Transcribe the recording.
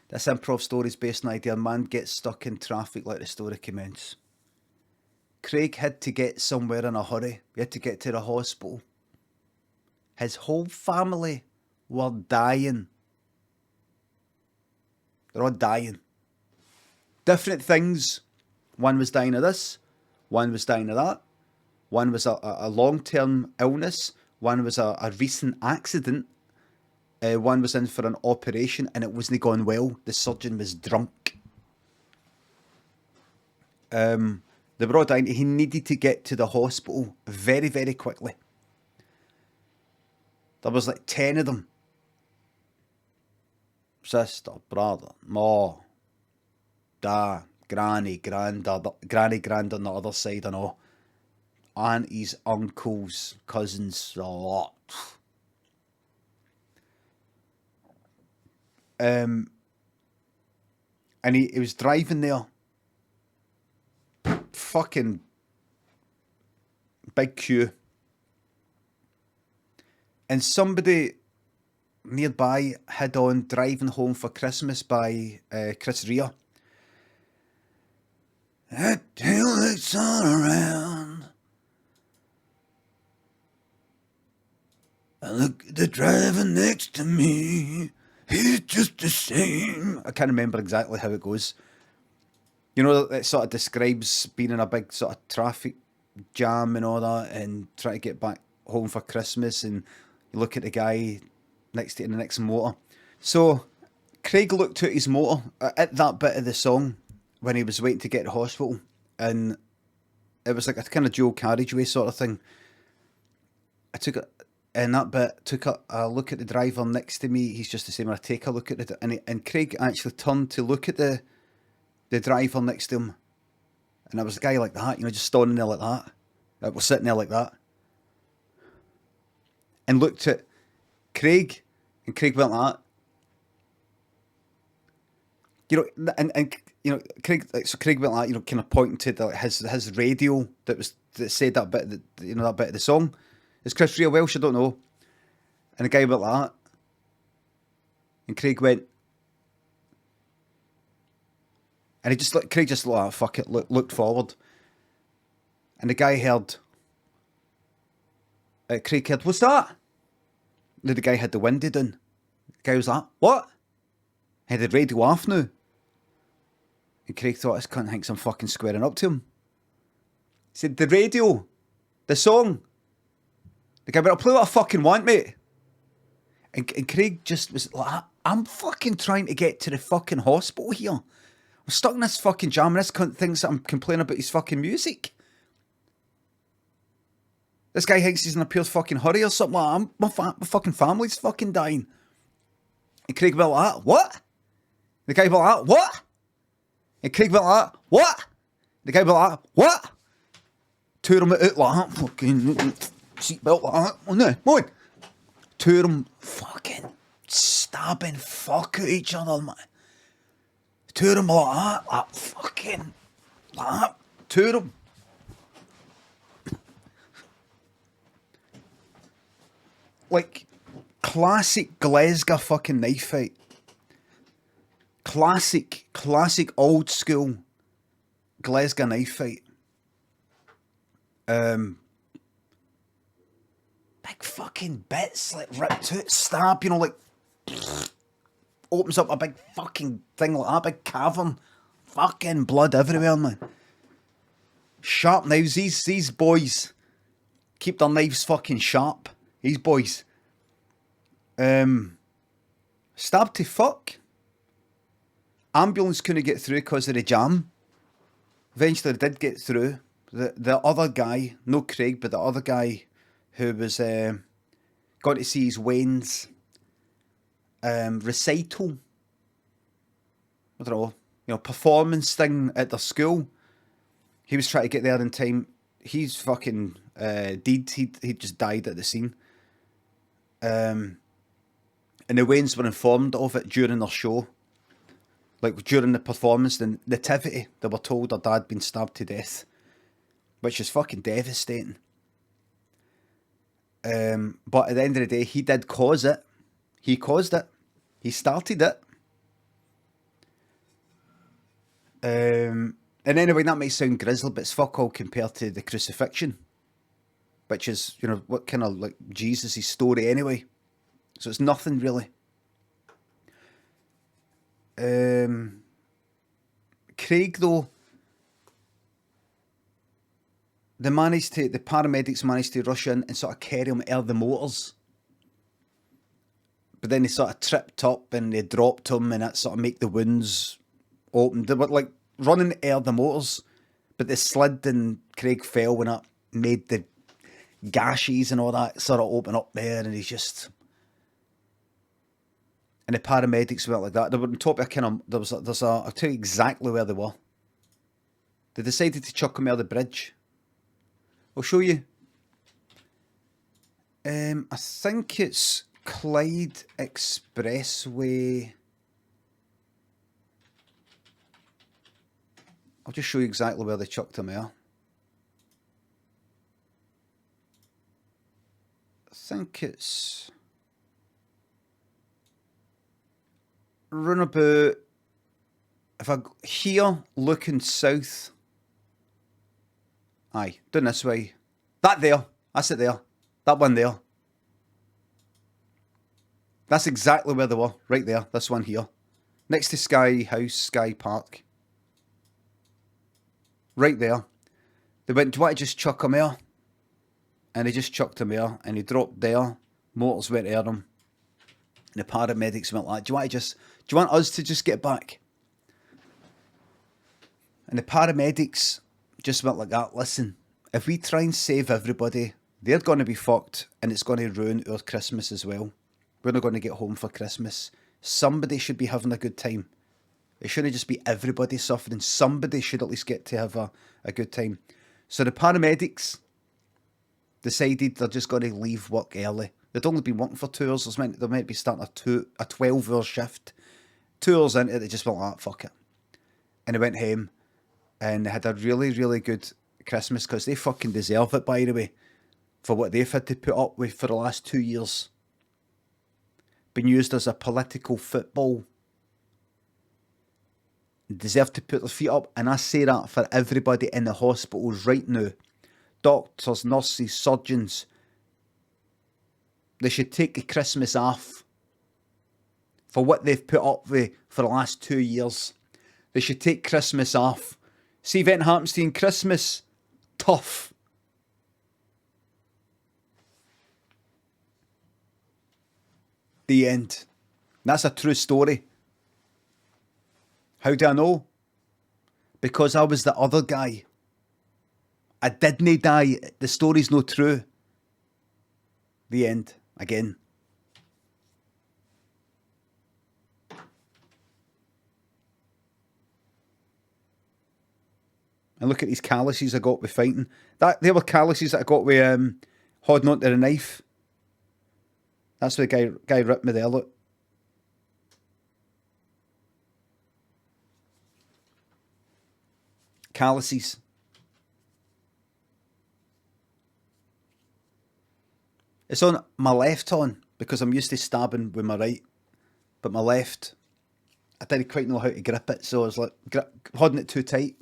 This improv story is based on the idea a man gets stuck in traffic like the story commences. Craig had to get somewhere in a hurry. He had to get to the hospital. His whole family were dying. They're all dying. Different things. One was dying of this. One was dying of that. One was a long-term illness. One was a recent accident. One was in for an operation and it wasn't going well. The surgeon was drunk. They were all dying. He needed to get to the hospital very, very quickly. There was like 10 of them. Sister, brother, ma, dad, granny, granddad, on the other side and all. Aunties, uncles, cousins, a lot. And he was driving there. Fucking big queue. And somebody nearby had on Driving Home for Christmas by Chris Rea. Until it's all around. I look at the driver next to me. He's just the same. I can't remember exactly how it goes. You know, it sort of describes being in a big sort of traffic jam and all that and trying to get back home for Christmas and you look at the guy next to you in the next motor. So, Craig looked at his motor at that bit of the song when he was waiting to get to the hospital and it was like a kind of dual carriageway sort of thing. I took it, and that bit, took a look at the driver next to me. He's just the same. I take a look at it, and Craig actually turned to look at the driver next to him. And there was a guy like that, you know, just standing there like that. That was sitting there like that. And looked at Craig, and Craig went like that. You know, and you know, Craig went like that, you know, kind of pointing to his radio that said that bit, that bit of the song. Is Chris Rea Welsh? I don't know. And the guy went like that. And Craig went. And Craig just like, fuck it, looked forward. And the guy heard. Craig heard, what's that? And the guy had the window down. The guy was like, what? He had the radio off now. And Craig thought, this cunt thinks I'm fucking squaring up to him. He said, the radio, the song. The guy went, I'll play what I fucking want, mate. And Craig just was like, I'm fucking trying to get to the fucking hospital here. I'm stuck in this fucking jam and this cunt thinks that I'm complaining about his fucking music. This guy thinks he's in a pure fucking hurry or something like that. My fucking family's fucking dying. And Craig went like that, what? The guy went like that, what? And Craig went like that, what? The guy went like that, what? Two of them out like that, fucking seatbelt like that. Oh no, boy. Two of them fucking stabbing fuck at each other, man. Two of them like that, fucking, like that. Two of them. Like, classic Glasgow fucking knife fight. Classic old school Glasgow knife fight. Big fucking bits, like ripped out, stab, you know, like, opens up a big fucking thing like that, big cavern. Fucking blood everywhere, man. Sharp knives, these boys keep their knives fucking sharp. These boys. Stabbed to fuck. Ambulance couldn't get through because of the jam. Eventually they did get through. The other guy, no Craig, but the other guy who was got to see his Wayne's recital. I don't know, you know, performance thing at their school. He was trying to get there in time. He's fucking dead. He just died at the scene. And the Waynes were informed of it during their show. Like during the performance, the nativity, they were told their dad had been stabbed to death. Which is fucking devastating. But at the end of the day, he did cause it. He caused it. He started it. And anyway, that might sound grisly, but it's fuck all compared to the crucifixion, which is, you know, what kind of like Jesus' story anyway. So it's nothing really. Craig though, the paramedics managed to rush in and sort of carry him out of the motors. But then they sort of tripped up and they dropped him, and that sort of make the wounds open. They were like running out of the motors, but they slid and Craig fell when it made the gashes and all that sort of open up there, and he's just... And the paramedics went like that. They were on top of a kind of... I'll tell you exactly where they were. They decided to chuck him out of the bridge. I'll show you. I think it's Clyde Expressway. I'll just show you exactly where they chucked him out. I think it's run about, if I go here looking south, aye, down this way, that there, that's it there, that one there, that's exactly where they were, right there, this one here, next to Sky House, Sky Park, right there. They went, do you want to just chuck him here? And they just chucked him here, and he dropped there, motors went at him, and the paramedics went like, do you want us to just get back? And the paramedics just went like that, listen, if we try and save everybody, they're going to be fucked, and it's going to ruin our Christmas as well. We're not going to get home for Christmas. Somebody should be having a good time. It shouldn't just be everybody suffering. Somebody should at least get to have a good time. So the paramedics decided they're just going to leave work early. They'd only been working for 2 hours. They might be starting a 12-hour shift. 2 hours into it, they just went like, fuck it. And they went home, and they had a really, really good Christmas, because they fucking deserve it, by the way, for what they've had to put up with for the last 2 years. Been used as a political football. They deserve to put their feet up, and I say that for everybody in the hospitals right now. Doctors, nurses, surgeons. They should take the Christmas off for what they've put up with for the last 2 years. They should take Christmas off. See if anything happens to you in Christmas, tough. The end. That's a true story. How do I know? Because I was the other guy. I didn't die. The story's no true. The end. Again. And look at these calluses I got with fighting. They were calluses that I got with holding onto the knife. That's where the guy ripped me there, look. Calluses. It's on my left on, because I'm used to stabbing with my right. But my left, I didn't quite know how to grip it, so I was like holding it too tight.